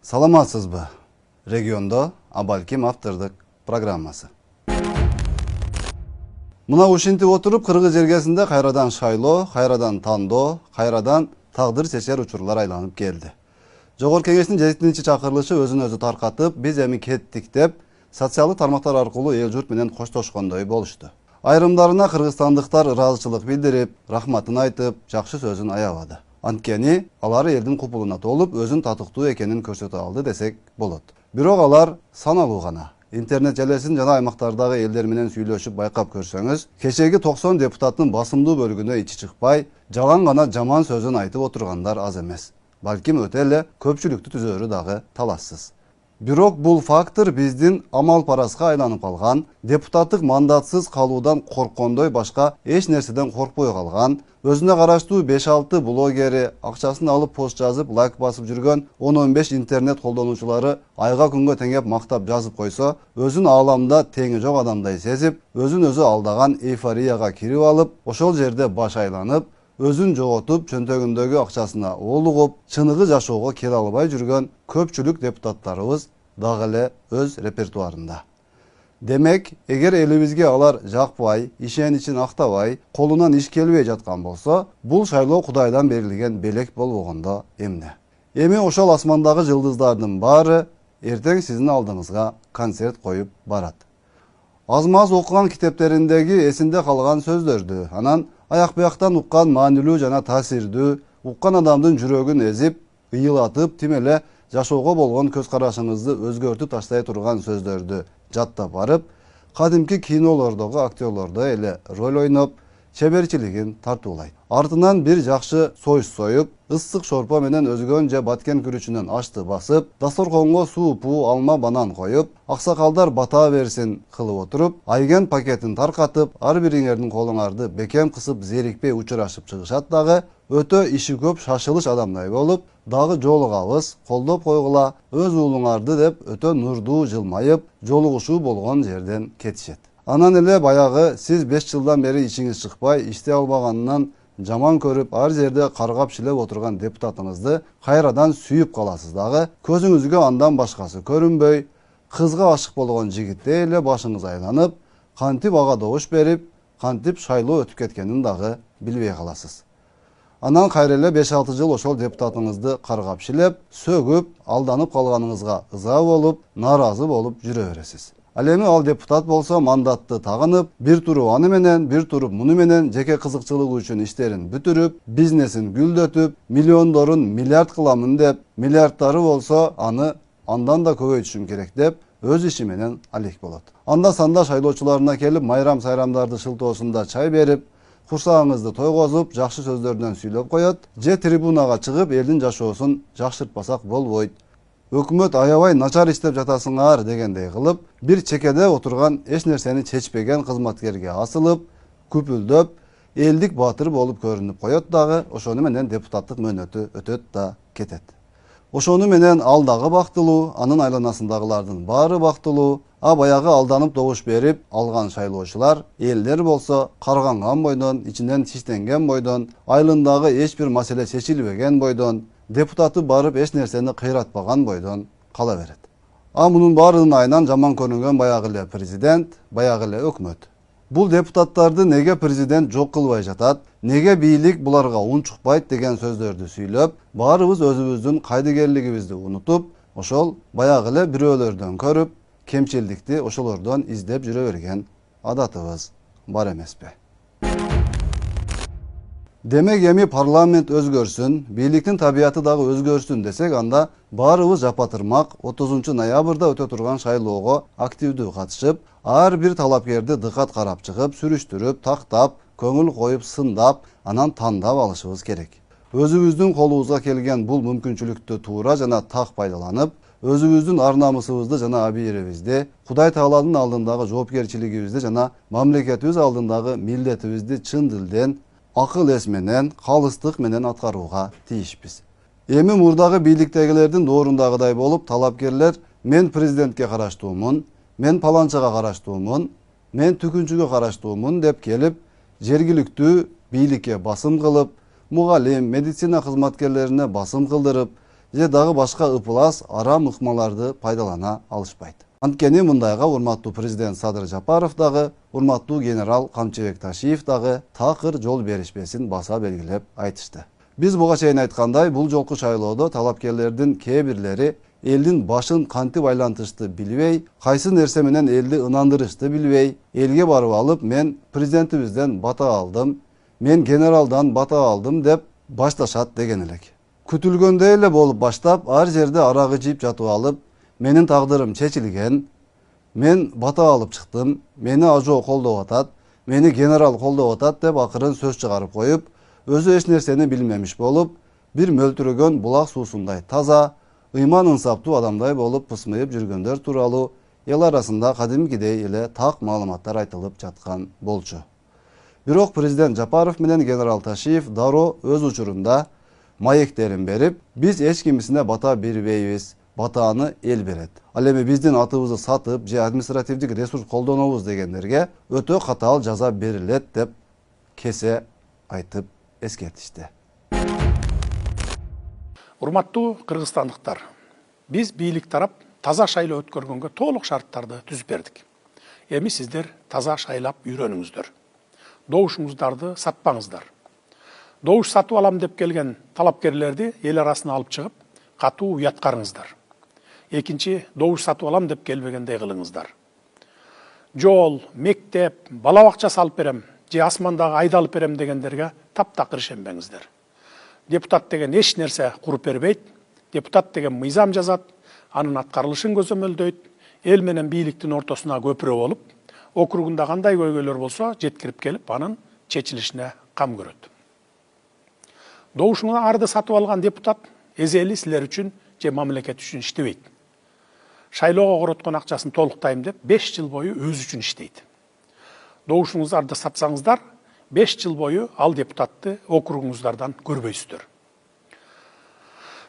Саламатсызбы? Регионда Абалким автордук программасы. Мына ушинтип отуруп кыргыз жергесинде кайрадан шайлоо, кайрадан тандоо, кайрадан тагдыр чечер учурлар айланып келди. Жогорку кеңештин 7-чи чакырылышы өзүн өзү таркатып, биз эми кеттик деп социалдык тармактар аркылуу эл журт менен коштошкондой болушту. Айрымдарына кыргызстандыктар ыраазычылык билдирип, рахматын айтып, жакшы сөзүн аябады. Анткени алар элдин купулуна толуп, өзүн татыктуу экенин көрсөтө алды десек болот. Бирок алар саналуу гана. Интернет желесин жана аймактардагы элдер менен сүйлөшүп байкап көрсөңүз, кечеги 90 депутаттын басымдуу бөлүгүнө ичи чыкпай, жалаң гана жаман сөзүн айтып отургандар аз эмес. Балким өтө эле көпчүлүктү түзөрү дагы талассыз. Бирок бул фактор биздин амал параска айланып калган, депутаттык мандатсыз калуудан корккондой башка эч нерседен коркпой калган, өзүнө караштуу 5-6 блогери, акчасын алып пост жазып, лайк басып жүргөн 10-15 интернет колдонуучулары айга күнгө теңеп мактап жазып койсо, өзүн ааламда теңи жок адамдай сезип, өзүн өзү алдаган эйфорияга кирип алып, ошол жерде баш айланып, өзүн жоготуп, чөнтөгүндөгү акчасына олугуп, чыныгы жашоого келе албай жүргөн көпчүлүк депутаттарыбыз дагы эле өз репертуарында. Демек, эгер элибизге алар жакпай, ишеничин актабай, колунан иш келбей жаткан болсо, бул шайлоо Кудайдан берилген белек болбогондо эмне? Эми ошол асмандагы жылдыздардын баары эртең сиздин алдыңызга концерт коюп барат. Аз-маз окуган китептериндеги эсинде калган сөздөрдү, анан аяк-бияктан уккан маанилүү жана таасирдүү, уккан адамдын жүрөгүн эзип, ыйылатып, тим эле жашоого болгон көз карашыңызды өзгөртүп таштай турган сөздөрдү жаттап барып, кадимки кинолордогу актерлордой эле роль ойноп, чеберчилигин тартуулайт. Артынан бир жакшы союз союп, ысык шорпо менен өзгөнчө баткен күрүчүнөн ашты басып, дасторконго суупу, алма, банан коюп, аксакалдар бата берсин кылып отуруп, айген пакетин таркатып, ар бириңердин колуңарды бекем кысып, зерикпей учурашып чыгышат дагы, өтө иши көп шашылыш адамдай болуп, дагы жолугабыз, колдоп койгула, өз уулуңарды деп өтө нурдуу жылмайып, жолугушуу болгон жерден кетишет. Анан эле баягы сиз 5 жылдан бери ишиңиз чыкпай, иштей албаганынан жаман көрүп, ар жерде каргап шилеп отурган депутатыңызды кайрадан сүйүп каласыз дагы, көзүңүзгө андан башкасы көрүнбөй, кызга ашык болгон жигиттей эле башыңыз айланып, кантип ага добуш берип, кантип шайлоо өтүп кеткенин дагы билбей каласыз. Анан кайра эле 5-6 жыл ошол депутатыңызды каргап шилеп, сөгүп, алданып калганыңызга ыза болуп, нааразы болуп жүрө бересиз. Ал эми ал депутат болсо мандатты тагынып, бир туруп аны менен, бир туруп муну менен жеке кызыкчылыгы үчүн иштерин бүтүрүп, бизнесин гүлдөтүп, миллиондорун миллиард кыламын деп, миллиардтары болсо аны андан да көбөйтүшүм керек деп, өз иши менен алек болот. Анда санда шайлоочуларына келип, майрам-сайрамдарды шылтоосунда чай берип, курсагыңызды тойгозуп, жакшы сөздөрдөн сүйлөп коет, же трибунага чыгып, элдин жашоосун жакшыртпасак болбойт. Өкмөт аябай начар иштеп жатасыңар дегендей кылып, бир чекеде отурган эч нерсени чечпеген кызматкерге асылып, күпүлдөп, элдик баатыр болуп көрүнүп коет дагы, ошону менен депутаттык мөөнөтү өтөт да кетет. Ошону менен ал дагы бактылуу, анын айланасындагылардын баары бактылуу, а баягы алданып добуш берип алган шайлоочулар, элдер болсо карганган бойдон, ичинен тиштенген бойдон, айылындагы эч бир маселе чечилбеген бойдон, депутаты барып эч нерсени кыйратпаган бойдон кала берет. А мунун баарынын айынан жаман көрүнгөн баягы эле президент, баягы эле өкмөт. Бул депутаттарды неге президент жок кылбай жатат, неге бийлик буларга унчукпайт деген сөздөрдү сүйлөп, баарыбыз өзүбүздүн кайдыгерлигибизди унутуп, ошол баягы эле бирөөлөрдөн көрүп, кемчилдикти ошолордон издеп жүрө берген адатыбыз бар эмеспи? Демек эми парламент өзгөрсүн, бийликтин табияты дагы өзгөрсүн десек, анда баарыбыз жапатырмак 30 ноябрда өтө турган шайлоого активдүү катышып, ар бир талапкерди дыкат карап чыгып, сүрүштүрүп, тактап, көңүл коюп, сындап, анан тандап алышыбыз керек. Өзүбүздүн колубузга келген бул мүмкүнчүлүктү туура жана так пайдаланып, өзүбүздүн ар намысыбызды жана абийирибизди, Кудай Тааланын алдындагы жоопкерчилигибизди жана мамлекетибиз алдындагы милдетибизди чын дилден, акыл эс менен, калыстык менен аткарууга тийишпиз. Эми мурдагы бийликтегилердин доорундагыдай болуп, талапкерлер мен президентке караштуумун, мен паланчага караштуумун, мен түкүнчүгө караштуумун деп келип, жергиликтүү бийликке басым кылып, мугалим, медицина кызматкерлерине басым кылдырып, же дагы башка ыпылас арам ыкмаларды пайдалана алышпайт. Анткени мындайга урматтуу президент Садыр Жапаров дагы, урматтуу генерал Камчыбек Ташиев дагы такыр жол беришпесин баса белгилеп айтышты. Биз буга чейин айткандай, бул жолку шайлоодо талапкерлердин кээ бирлери элдин башын кантип айлантышты билбей, кайсы нерсе менен элди ынандырышты билбей, элге барып алып, мен президентибизден бата алдым, мен генералдан бата алдым деп башташат деген элек. Күтүлгөндөй эле болуп баштап, ар жерде арагы жийип жатып алып, менин тагдырым чечилген, мен бата алып чыктым, мени ажоо колдоп атат, мени генерал колдоп атат деп акырын сөз чыгарып коюп, өзү эч нерсени билмемиш болуп, бир мөлтүрөгөн булак суусундай таза, ыйман ынсаптуу адамдай болуп пысмыйып жүргөндөр тууралуу эл арасында кадимкидей эле так маалыматтар айтылып жаткан болчу. Бирок президент Жапаров менен генерал Ташиев дароо өз учурунда маектерин берип, биз эч кимисине бата бербейбиз, батааны эл берет. Ал эми биздин атыбызды сатып, же административдик ресурс колдонобуз дегендерге өтө катаал жаза берилет деп кесе айтып эскертишти. Урматтуу кыргызстандыктар, биз бийлик тарап таза шайлоо өткөргөнгө толук шарттарды түзүп бердик. Эми сиздер таза шайлап үйрөнүңүздөр. Добушуңуздарды сатпаңыздар. Добуш сатып алам деп келген талапкерлерди эл арасына алып чыгып, катуу уяткарыңыздар. Экинчи, добуш сатып алам деп келбегендей кылыңыздар. Жол, мектеп, бала бакча салып берем, же асмандагы айды алып берем дегендерге таптакыр ишенбеңиздер. Депутат деген эч нерсе куруп бербейт, депутат деген мыйзам жазат, анын аткарылышын көзөмөлдөйт, эл менен бийликтин ортосуна көпүрө болуп, округунда кандай көйгөйлөр болсо жеткирип келип, анын чечилишине кам көрөт. Добушуңарды сатып алган депутат эзели силер үчүн же мамлекет үчүн иштебейт. Шайлоого короткон акчасын толуктайм деп 5 жыл бою өзү үчүн иштейт. Добушуңарды сатсаңыздар, 5 жыл бою ал депутатты округуңуздардан көрбөйсүздөр.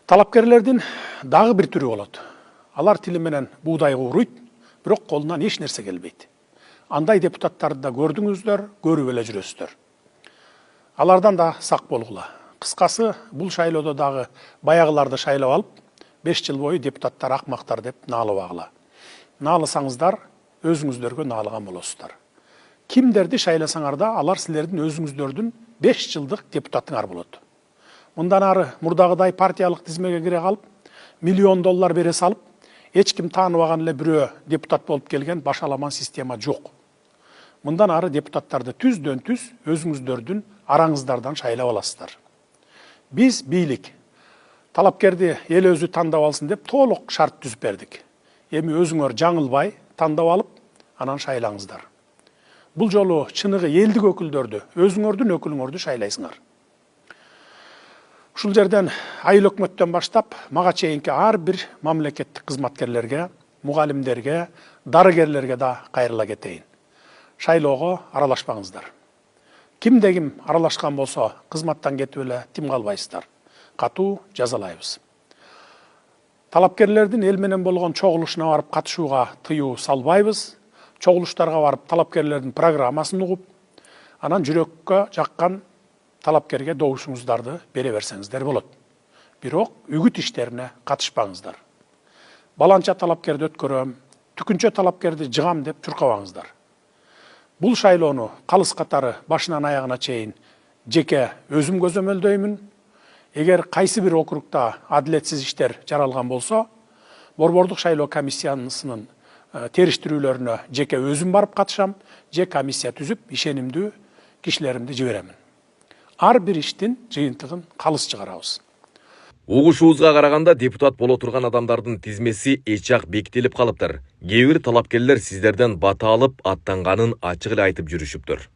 Талапкерлердин дагы бир түрү болот. Алар тили менен буудай кууруйт, бирок колунан эч нерсе келбейт. Андай депутаттарды да көрдүңүздөр, көрүп эле жүрөсүздөр. Алардан да сак болгула. Кыскасы, бул шайлоодо дагы баягыларды шайлап алып, 5 жыл бою депутаттар акмактар деп наалабагыла. Наалысаңыздар, өзүңүздөргө наалыган болосуздар. Кимдерди шайласаңар да, алар силердин өзүңүздөрдүн 5 жылдык депутатыңар болот. Мындан ары мурдагыдай партиялык тизмеге кире калып, $1 миллион бере салып, эч ким тааныбаган эле бирөө депутат болуп келген башаламан система жок. Мындан ары депутаттарды түздөн түз өзүңүздөрдүн араңыздардан шайлап аласыздар. Биз бийлик талапкерди эл өзү тандап алсын деп толук шарт түзүп бердик. Эми өзүңөр жаңылбай тандап алып, анан шайлаңыздар. Бул жолу чыныгы элдик өкүлдөрдү, өзүңөрдүн өкүлүңөрдү шайлайсыңар. Ушул жерден айыл өкмөттөн баштап, мага чейинки ар бир мамлекеттик кызматкерлерге, мугалимдерге, дарыгерлерге да кайрыла кетейин. Шайлоого аралашпаңыздар. Кимде ким аралашкан болсо, кызматтан кетип эле тим калбайсыздар. Катуу жазалайбыз. Талапкерлердин эл менен болгон чогулушуна барып катышууга тыюу салбайбыз. Чогулуштарга барып талапкерлердин программасын угуп, анан жүрөккө жаккан талапкерге добушуңуздарды бере берсеңиздер болот. Бирок үгүт иштерине катышпаңыздар. Баланча талапкерди өткөрөм, түкүнчө талапкерди жыгам деп чуркабаңыздар. Бул шайлоону калыс катары башынан аягына чейин жеке өзүм көзөмөлдөймүн. Эгер кайсы бир округда адилетсиз иштер жаралган болсо, борбордук шайлоо комиссиясынын териштирүүлөрүнө жеке өзүм барып катышам, же комиссия түзүп, ишенимдүү кишилеримди жиберемин. Ар бир иштин жыйынтыгын калыс чыгарабыз. Угушуубузга караганда депутат боло турган адамдардын тизмеси эч жак бекитилип калыптыр. Кээ бир талапкерлер сиздерден бата алып аттанганын ачык эле айтып жүрүшүптүр.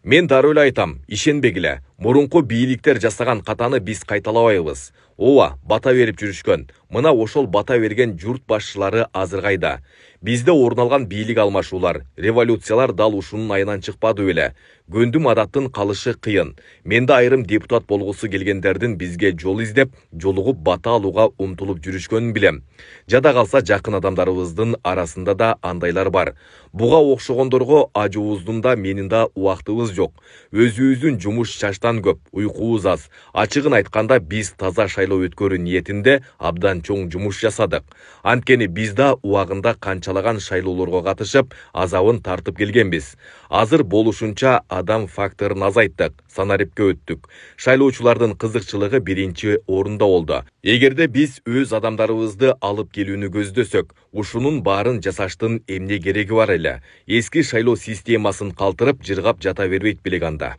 Мен дароо эле айтам, ишенбегиле. Мурунку бийликтер жасаган катаны биз кайталабайбыз. Ооба, бата берип жүрүшкөн. Мына ошол бата берген журт башчылары азыр кайда? Бизде орун алган бийлик алмашуулар, революциялар дал ушунун айынан чыкпады беле. Гөндүм адаттын калышы кыйын. Менде айрым депутат болгусу келгендердин бизге жол издеп, жолугуп бата алууга умтулуп жүрүшкөнүн билем. Жада калса жакын адамдарыбыздын арасында да андайлар бар. Буга окшогондорго ажуубуздун да менин да убактыбыз жок. Өзүбүздүн жумуш чачтан көп, уйкубуз аз. Ачыгын айтканда биз таза шайлоо өткөрүү ниетинде абдан чоң жумуш жасадык. Анткени биз да убагында канчалаган шайлоолорго катышып, азабын тартып келгенбиз. Азыр болушунча адам факторун азайттык, санарипке өттүк. Шайлоочулардын кызыкчылыгы биринчи орунда болду. Эгерде биз өз адамдарыбызды алып келүүнү көздөсөк, ушунун баарын жасаштын эмне кереги бар эле? Эски шайлоо системасын калтырып, жыргап жата бербейт белек анда.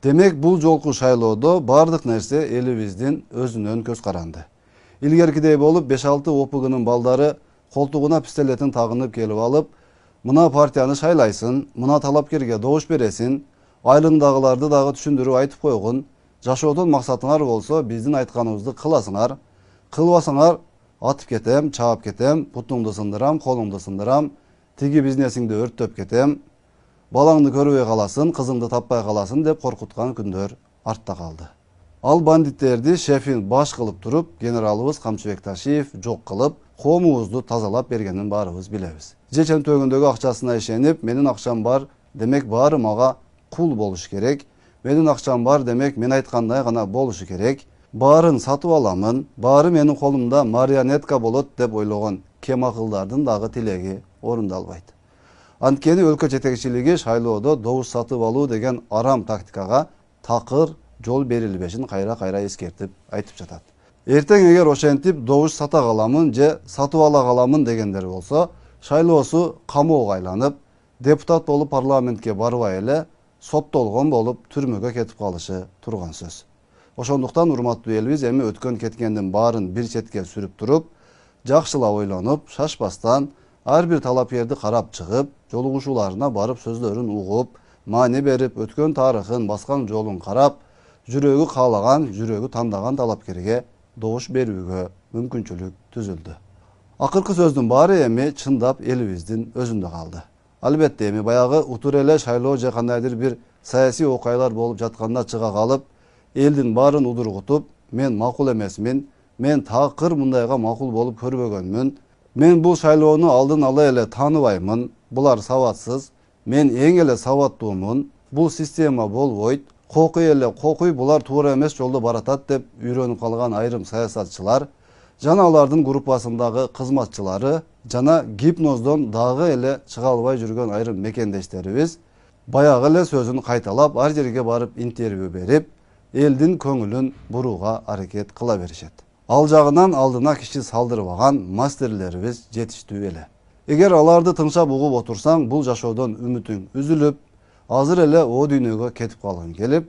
Демек бул жолку шайлоодо бардык нерсе элибиздин өзүнөн көз каранды. Илгеркидей болуп 5-6 ОПГнын балдары колтугуна пистолетин тагынып келип алып, мына партияны шайлайсың, мына талапкерге добуш бересиң, айылындагыларды дагы түшүндүрүп айтып койгун, жашоодон максатыңар болсо биздин айтканыбызды кыласыңар, кылбасаңар атып кетем, чаап кетем, бутуңду сындырам, колуңду сындырам, тиги бизнесиңди өрттөп кетем, балаңды көрбөй каласың, кызыңды таппай каласың деп коркуткан күндөр артта калды. Ал бандиттерди шефин баш кылып туруп, генералыбыз Камчыбек Ташиев жок кылып, коомубузду тазалап бергенин баарыбыз билебиз. Жечен төгүндөгү акчасына ишенип, менин акчам бар, демек баары мага кул болуш керек. Менин акчам бар, демек мен айткандай гана болушу керек. Баарын сатып аламын, баары менин колумда марионетка болот деп ойлогон кем акылдардын дагы тилеги орундалбайт. Анткени өлкө жетекчилиги шайлоодо добуш сатып алуу деген арам тактикага такыр жол берилбешин кайра эскертип айтып жатат. Эртең эгер ошентип добуш сата каламын же сатып ала каламын дегендер болсо, шайлоосу камоого айланып, депутат болуп парламентке барбай эле соттолгон болуп түрмөгө кетип калышы турган сөз. Ошондуктан урматтуу элибиз эми өткөн кеткендин баарын бир четке сүрүп туруп, жакшылап ойлонуп, шашпастан ар бир талапкерди карап чыгып, жолугушууларына барып сөздөрүн угуп, маани берип, өткөн тарыхын, баскан жолун карап, жүрөгү каалаган, жүрөгү тандаган талапкерге добуш берүүгө мүмкүнчүлүк түзүлдү. Акыркы сөздүн баары эми чындап элибиздин өзүндө калды. Албетте эми баягы утур эле шайлоо же кандайдыр бир саясий окуялар болуп жатканда чыга калып, элдин баарын удургутуп, мен макул эмесмин, мен такыр мындайга макул болуп көрбөгөнмүн, мен бул шайлоону алдын ала эле тааныбаймын, булар сабатсыз, мен эң эле сабаттуумун, бул система болбойт, кокуй эле кокуй, булар туура эмес жолдо баратат деп үйрөнүп калган айрым саясатчылар, жана алардын группасындагы кызматчылары, жана гипноздон дагы эле чыга албай жүргөн айрым мекендештерибиз баягы эле сөзүн кайталап, ар жерге барып интервью берип, элдин көңүлүн бурууга аракет кыла беришет. Ал жагынан алдына киши салдырбаган мастерлерибиз жетиштүү эле. Эгер аларды тыңшап угуп отурсаң, бул жашоодон үмүтүң үзүлүп, азыр эле о дүйнөгө кетип калгың келип,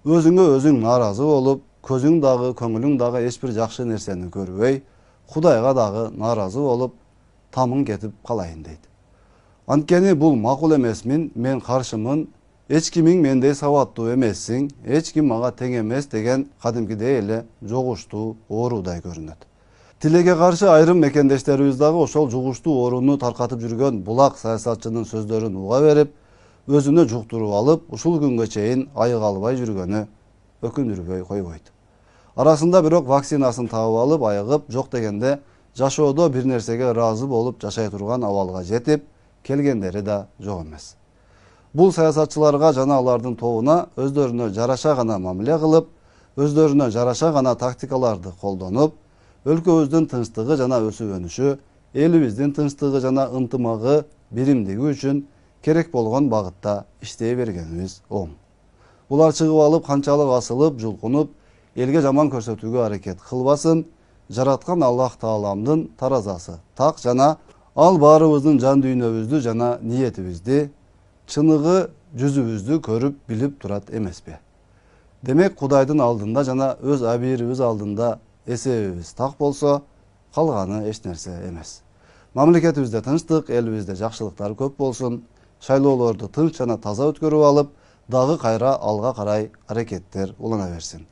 өзүңө өзүң нааразы болуп, көзүң дагы, көңүлүң дагы эч бир жакшы нерсени көрбөй, Кудайга дагы нааразы болуп, тамың кетип калайын дейт. Анткени бул макул эмесмин, мен каршымын, эч кимиң мендей сабаттуу эмессиң, эч ким мага тең эмес деген кадимкидей эле жугуштуу оорудай көрүнөт. Тилеге каршы айрым мекендештерибиз дагы ошол жугуштуу ооруну таркатып жүргөн булак саясатчынын сөздөрүн уга берип, өзүнө жуктуруп алып, ушул күнгө чейин айыга албай жүргөнү өкүндүрбөй койбойт. Арасында бирок вакцинасын таап алып, айыгып, жок дегенде жашоодо бир нерсеге ыраазы болуп жашай турган абалга жетип келгендери да жок эмес. Бул саясатчыларга жана алардын тобуна өздөрүнө жараша гана мамиле кылып, өздөрүнө жараша гана тактикаларды колдонуп, өлкөбүздүн тынчтыгы жана өсүп өнүшү, элибиздин тынчтыгы жана ынтымагы, биримдиги үчүн керек болгон багытта иштей бергенибиз оң. Булар чыгып алып, канчалык асылып, жулкунуп, элге жаман көрсөтүүгө аракет кылбасын, жараткан Аллах Тааламдын таразасы так жана ал баарыбыздын жан дүйнөбүздү жана ниетибизди, чыныгы жүзүбүздү көрүп билип турат эмеспи. Демек Кудайдын алдында жана өз абийирибиз алдында эсебибиз так болсо, калганы эч нерсе эмес. Мамлекетибизде тынчтык, элибизде жакшылыктар көп болсун, шайлоолорду тынч жана таза өткөрүп алып, дагы кайра алга карай аракеттер улана берсин.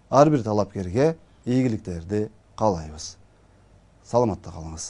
Ар бир талапкерге ийгиликтерди каалайбыз. Саламатта калыңыз.